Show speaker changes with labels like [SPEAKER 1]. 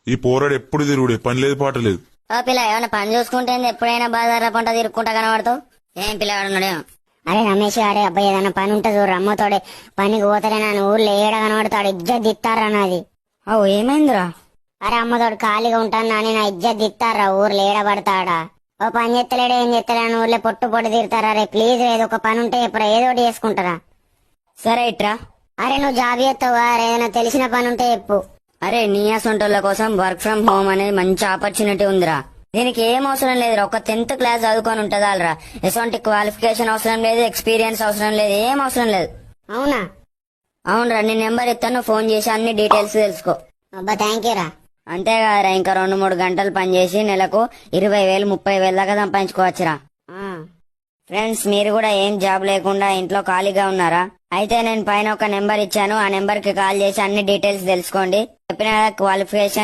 [SPEAKER 1] ఈ పోరాడు ఎప్పుడు తిరుగుడే, పని లేదు పాట లేదు.
[SPEAKER 2] ఓ పిల్ల ఏమన్నా పని చూసుకుంటే ఎప్పుడైనా బజార్ల పంట తిరుక్కుంటా కనబడతావు. ఏం పిల్లగాడు ఉన్నాడేమో.
[SPEAKER 3] అరే రమేష్ గారే అబ్బాయి ఏదైనా పని ఉంటుంది చూడు, అమ్మతోడే పనికి పోతాడే నన్ను ఊర్లో ఏడ కనబడతాడు, ఇజ్జత్ దిత్తారా నాది.
[SPEAKER 2] ఓ ఏమైందిరా?
[SPEAKER 3] అరే అమ్మతోడు ఖాళీగా ఉంటాను నాని, నా ఇజ్జత్ దిత్తారా ఊర్లో ఏడ పడతాడా. ఓ పని చెత్తలేడు ఏం చెత్తలేడు ఊర్లో పొట్టు పొట్టు తిడతారా. రే ప్లీజ్ ఏదో ఒక పని ఉంటే ఎప్పుడు ఏదో ఒకటి చేసుకుంటారా.
[SPEAKER 2] సరే ఇట్రా.
[SPEAKER 3] అరే నువ్వు జాబ్ చేస్తావా, ఏదైనా తెలిసిన పని ఉంటే చెప్పు.
[SPEAKER 2] అరే నీ అసొంటోళ్ళ కోసం వర్క్ ఫ్రం హోమ్ అనేది మంచి ఆపర్చునిటీ ఉందిరా. దీనికి ఏం అవసరం లేదురా, ఒక 10th క్లాస్ చదువుకొని ఉంటదాలరా. ఎటువంటి క్వాలిఫికేషన్ అవసరం లేదు, ఎక్స్పీరియన్స్ అవసరం లేదు, ఏం అవసరం లేదు.
[SPEAKER 3] అవునా?
[SPEAKER 2] అవునరా, నీ నెంబర్ ఇస్తాను, ఫోన్ చేసి అన్ని డీటెయిల్స్ తెలుసుకో.
[SPEAKER 3] అబ్బా థ్యాంక్ యూ రా.
[SPEAKER 2] అంతేకాదురా, ఇంకా 2-3 గంటలు పనిచేసి నెలకు 20,000 30,000 దాకా సంపాదించుకోవచ్చురా. ఫ్రెండ్స్, మీరు కూడా ఏం జాబ్ లేకుండా ఇంట్లో ఖాళీగా ఉన్నారా? అయితే నేను పైన ఒక నెంబర్ ఇచ్చాను, ఆ నెంబర్ కి కాల్ చేసి అన్ని డీటెయిల్స్ తెలుసుకోండి. చెప్పిన క్వాలిఫికేషన్,